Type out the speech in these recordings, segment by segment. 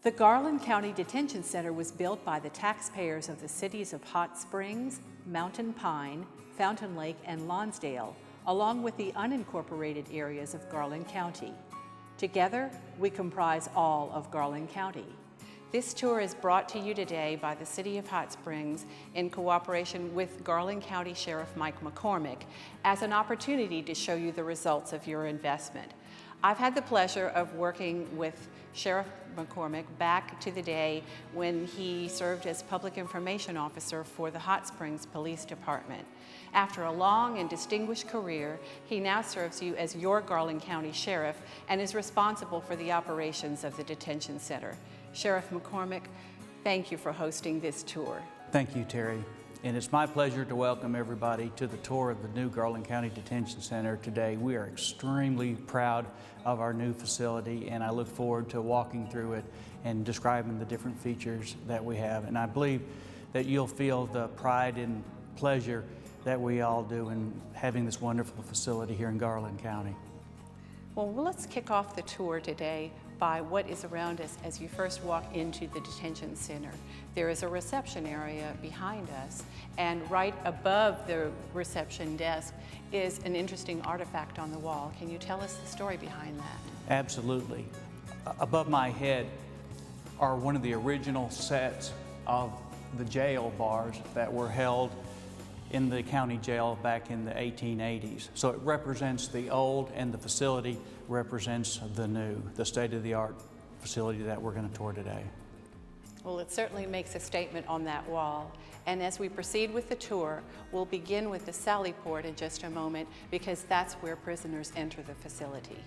The Garland County Detention Center was built by the taxpayers of the cities of Hot Springs, Mountain Pine, Fountain Lake, and Lonsdale, along with the unincorporated areas of Garland County. Together, we comprise all of Garland County. This tour is brought to you today by the City of Hot Springs in cooperation with Garland County Sheriff Mike McCormick as an opportunity to show you the results of your investment. I've had the pleasure of working with Sheriff McCormick back to the day when he served as Public Information Officer for the Hot Springs Police Department. After a long and distinguished career, he now serves you as your Garland County Sheriff and is responsible for the operations of the detention center. Sheriff McCormick, thank you for hosting this tour. Thank you, Terry. And it's my pleasure to welcome everybody to the tour of the new Garland County Detention Center today. We are extremely proud of our new facility, and I look forward to walking through it and describing the different features that we have. And I believe that you'll feel the pride and pleasure that we all do in having this wonderful facility here in Garland County. Well, let's kick off the tour today by what is around us as you first walk into the detention center. There is a reception area behind us, and right above the reception desk is an interesting artifact on the wall. Can you tell us the story behind that? Absolutely. Above my head are one of the original sets of the jail bars that were held in the county jail back in the 1880s. So it represents the old, and the facility represents the new, the state-of-the-art facility that we're going to tour today. Well, it certainly makes a statement on that wall. And as we proceed with the tour, we'll begin with the sally port in just a moment, because that's where prisoners enter the facility.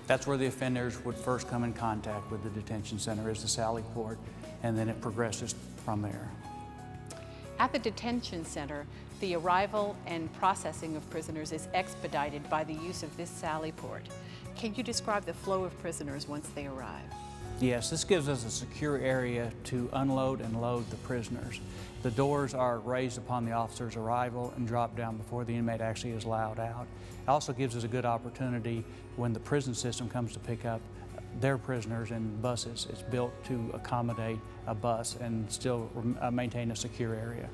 That's where the offenders would first come in contact with the detention center, is the sally port, and then it progresses from there. At the detention center, the arrival and processing of prisoners is expedited by the use of this sally port. Can you describe the flow of prisoners once they arrive? Yes, this gives us a secure area to unload and load the prisoners. The doors are raised upon the officer's arrival and drop down before the inmate actually is allowed out. It also gives us a good opportunity when the prison system comes to pick up their prisoners in buses. It's built to accommodate a bus and still maintain a secure area.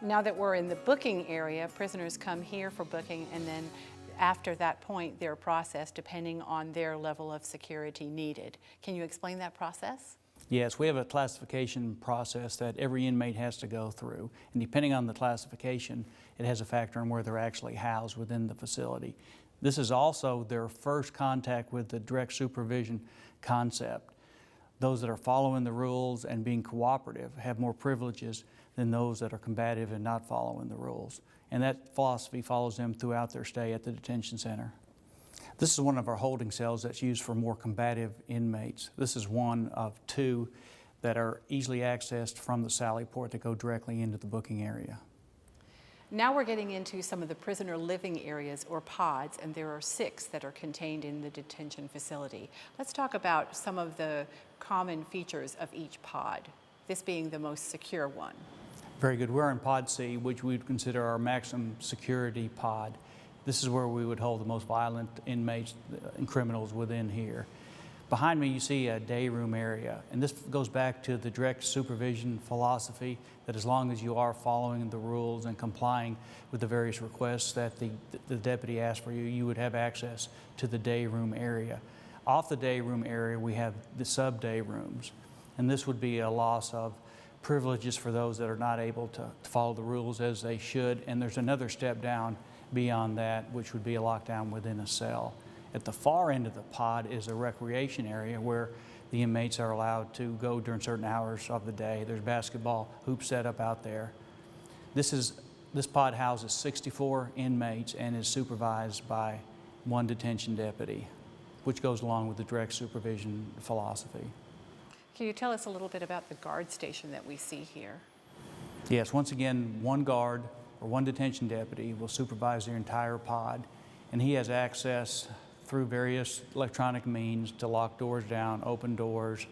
Now that we're in the booking area, prisoners come here for booking, and then after that point, they're processed depending on their level of security needed. Can you explain that process? Yes, we have a classification process that every inmate has to go through, and depending on the classification, it has a factor in where they're actually housed within the facility. This is also their first contact with the direct supervision concept. Those that are following the rules and being cooperative have more privileges than those that are combative and not following the rules. And that philosophy follows them throughout their stay at the detention center. This is one of our holding cells that's used for more combative inmates. This is one of two that are easily accessed from the sally port that go directly into the booking area. Now we're getting into some of the prisoner living areas, or pods, and there are 6 that are contained in the detention facility. Let's talk about some of the common features of each pod, this being the most secure one. Very good. We're in Pod C, which we would consider our maximum security pod. This is where we would hold the most violent inmates and criminals within here. Behind me you see a day room area, and this goes back to the direct supervision philosophy that as long as you are following the rules and complying with the various requests that the deputy asks for you, you would have access to the day room area. Off the day room area we have the sub-day rooms, and this would be a loss of privileges for those that are not able to follow the rules as they should, and there's another step down beyond that, which would be a lockdown within a cell. At the far end of the pod is a recreation area where the inmates are allowed to go during certain hours of the day. There's basketball hoops set up out there. This pod houses 64 inmates and is supervised by 1 detention deputy, which goes along with the direct supervision philosophy. Can you tell us a little bit about the guard station that we see here? Yes, once again, 1 guard or 1 detention deputy will supervise the entire pod, and he has access through various electronic means to lock doors down, open doors,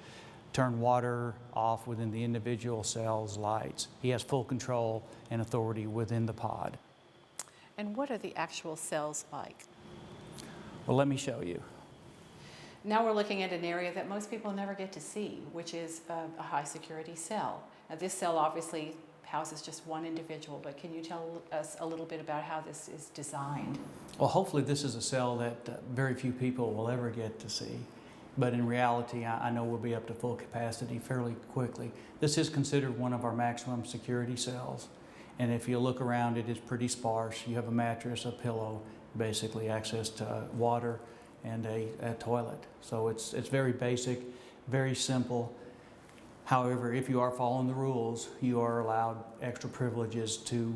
turn water off within the individual cell's lights. He has full control and authority within the pod. And what are the actual cells like? Well, let me show you. Now we're looking at an area that most people never get to see, which is a high security cell. Now this cell obviously houses just one individual, but can you tell us a little bit about how this is designed? Well, hopefully this is a cell that very few people will ever get to see. But in reality, I know we'll be up to full capacity fairly quickly. This is considered one of our maximum security cells. And if you look around, it is pretty sparse. You have a mattress, a pillow, basically access to water, and a toilet. So it's very basic, very simple. However, if you are following the rules, you are allowed extra privileges to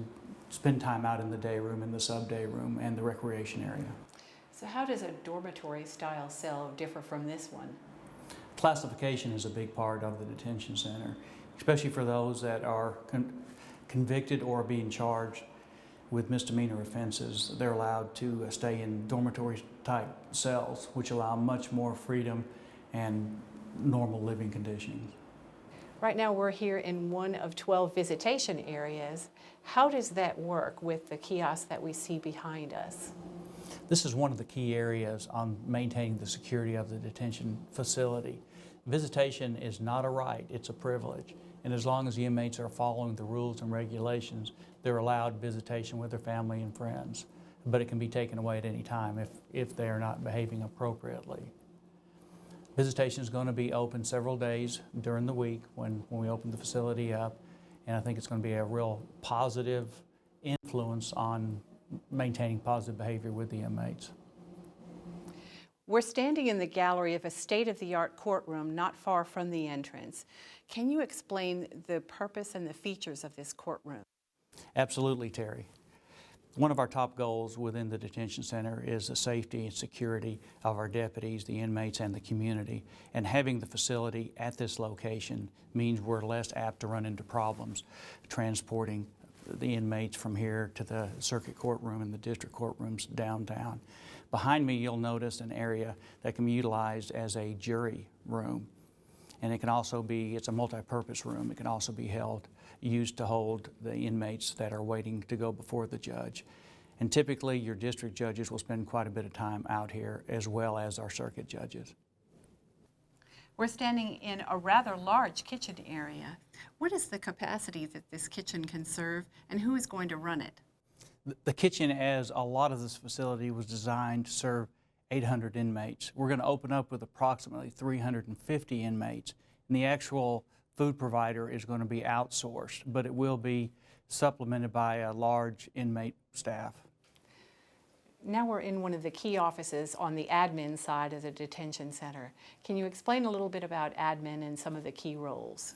spend time out in the day room, in the sub-day room, and the recreation area. So how does a dormitory style cell differ from this one? Classification is a big part of the detention center, especially for those that are convicted or being charged with misdemeanor offenses. They're allowed to stay in dormitory type cells, which allow much more freedom and normal living conditions. Right now we're here in one of 12 visitation areas. How does that work with the kiosk that we see behind us? This is one of the key areas on maintaining the security of the detention facility. Visitation is not a right, it's a privilege. And as long as the inmates are following the rules and regulations, they're allowed visitation with their family and friends. But it can be taken away at any time if they are not behaving appropriately. Visitation is going to be open several days during the week when we open the facility up, and I think it's going to be a real positive influence on maintaining positive behavior with the inmates. We're standing in the gallery of a state-of-the-art courtroom not far from the entrance. Can you explain the purpose and the features of this courtroom? Absolutely, Terry. One of our top goals within the detention center is the safety and security of our deputies, the inmates, and the community. And having the facility at this location means we're less apt to run into problems transporting the inmates from here to the circuit courtroom and the district courtrooms downtown. Behind me, you'll notice an area that can be utilized as a jury room. And it can also be, it's a multi-purpose room. It can also be used to hold the inmates that are waiting to go before the judge. And typically, your district judges will spend quite a bit of time out here, as well as our circuit judges. We're standing in a rather large kitchen area. What is the capacity that this kitchen can serve, and who is going to run it? The kitchen, as a lot of this facility, was designed to serve 800 inmates. We're going to open up with approximately 350 inmates, and the actual food provider is going to be outsourced, but it will be supplemented by a large inmate staff. Now we're in one of the key offices on the admin side of the detention center. Can you explain a little bit about admin and some of the key roles?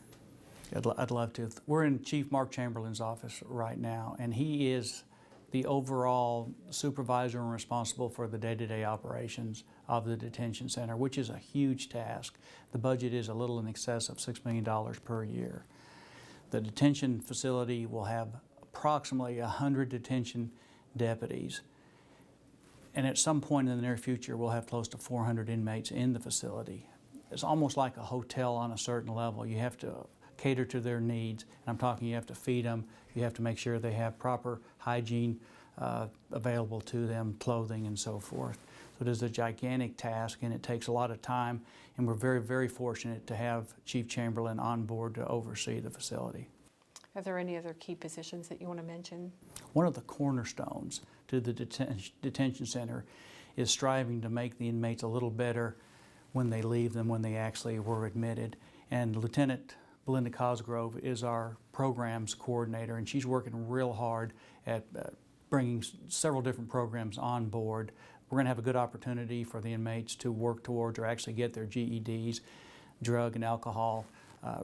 I'd love to. We're in Chief Mark Chamberlain's office right now, and he is the overall supervisor and responsible for the day-to-day operations of the detention center, which is a huge task. The budget is a little in excess of $6 million per year. The detention facility will have approximately 100 detention deputies. And at some point in the near future, we'll have close to 400 inmates in the facility. It's almost like a hotel on a certain level. You have to cater to their needs. And I'm talking, you have to feed them, you have to make sure they have proper hygiene available to them, clothing and so forth. So it is a gigantic task, and it takes a lot of time, and we're very, very fortunate to have Chief Chamberlain on board to oversee the facility. Are there any other key positions that you want to mention? One of the cornerstones to the detention center is striving to make the inmates a little better when they leave than when they actually were admitted. And Lieutenant Belinda Cosgrove is our programs coordinator, and she's working real hard at bringing several different programs on board. We're going to have a good opportunity for the inmates to work towards or actually get their GEDs, drug and alcohol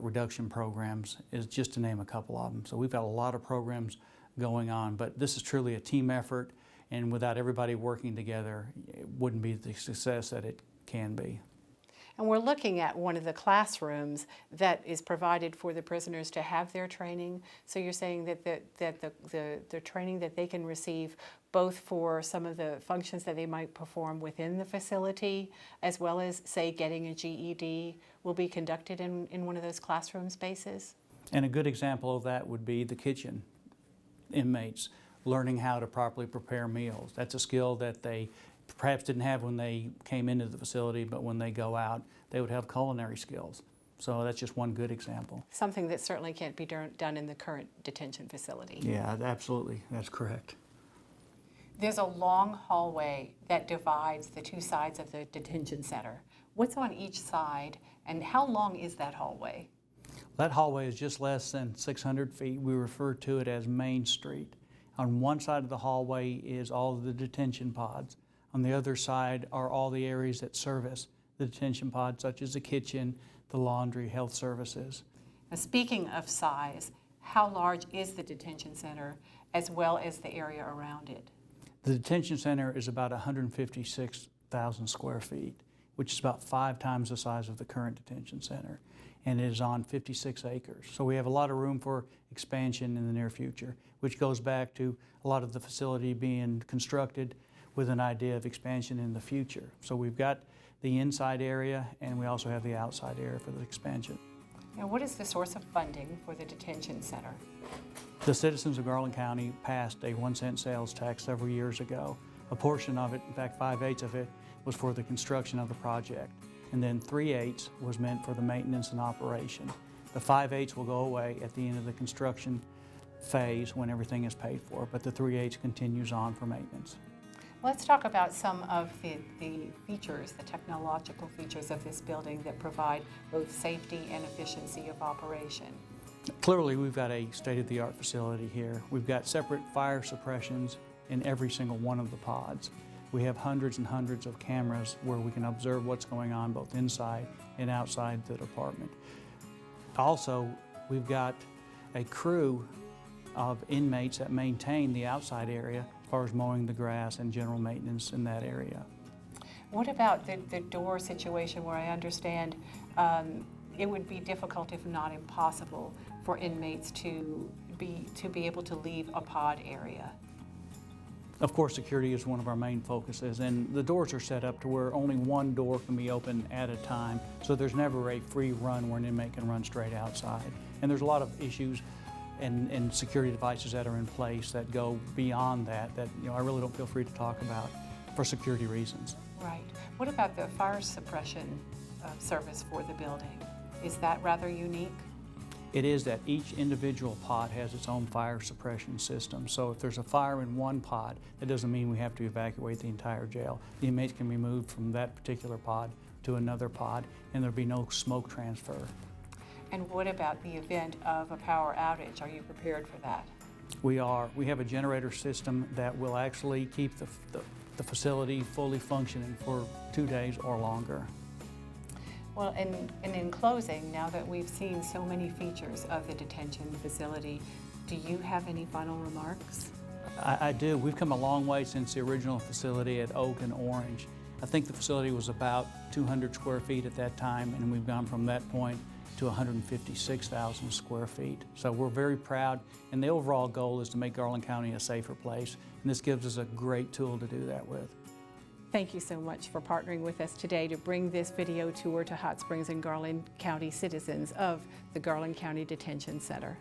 reduction programs, is just to name a couple of them. So we've got a lot of programs going on, but this is truly a team effort, and without everybody working together, it wouldn't be the success that it can be. And we're looking at one of the classrooms that is provided for the prisoners to have their training. So you're saying that the training that they can receive both for some of the functions that they might perform within the facility, as well as, say, getting a GED, will be conducted in one of those classroom spaces? And a good example of that would be the kitchen inmates learning how to properly prepare meals. That's a skill that they perhaps didn't have when they came into the facility, but when they go out, they would have culinary skills. So that's just one good example. Something that certainly can't be done in the current detention facility. Yeah, absolutely. That's correct. There's a long hallway that divides the two sides of the detention center. What's on each side, and how long is that hallway? That hallway is just less than 600 feet. We refer to it as Main Street. On one side of the hallway is all of the detention pods. On the other side are all the areas that service the detention pods, such as the kitchen, the laundry, health services. Now, speaking of size, how large is the detention center as well as the area around it? The detention center is about 156,000 square feet, which is about 5 times the size of the current detention center, and it is on 56 acres. So we have a lot of room for expansion in the near future, which goes back to a lot of the facility being constructed with an idea of expansion in the future. So we've got the inside area, and we also have the outside area for the expansion. Now, what is the source of funding for the detention center? The citizens of Garland County passed a 1-cent sales tax several years ago. A portion of it, in fact 5/8 of it, was for the construction of the project. And then 3/8 was meant for the maintenance and operation. The 5/8 will go away at the end of the construction phase when everything is paid for, but the 3/8 continues on for maintenance. Let's talk about some of the features, the technological features of this building that provide both safety and efficiency of operation. Clearly, we've got a state-of-the-art facility here. We've got separate fire suppressions in every single one of the pods. We have hundreds and hundreds of cameras where we can observe what's going on both inside and outside the department. Also, we've got a crew of inmates that maintain the outside area as far as mowing the grass and general maintenance in that area. What about the door situation, where I understand it would be difficult, if not impossible, for inmates to be able to leave a pod area? Of course, security is one of our main focuses, and the doors are set up to where only one door can be open at a time, so there's never a free run where an inmate can run straight outside. And there's a lot of issues and security devices that are in place that go beyond that I really don't feel free to talk about for security reasons. Right. What about the fire suppression service for the building? Is that rather unique? It is that each individual pod has its own fire suppression system. So if there's a fire in one pod, that doesn't mean we have to evacuate the entire jail. The inmates can be moved from that particular pod to another pod, and there'll be no smoke transfer. And what about the event of a power outage? Are you prepared for that? We are. We have a generator system that will actually keep the facility fully functioning for 2 days or longer. Well, and in closing, now that we've seen so many features of the detention facility, do you have any final remarks? I do. We've come a long way since the original facility at Oak and Orange. I think the facility was about 200 square feet at that time, and we've gone from that point to 156,000 square feet. So we're very proud, and the overall goal is to make Garland County a safer place, and this gives us a great tool to do that with. Thank you so much for partnering with us today to bring this video tour to Hot Springs and Garland County citizens of the Garland County Detention Center.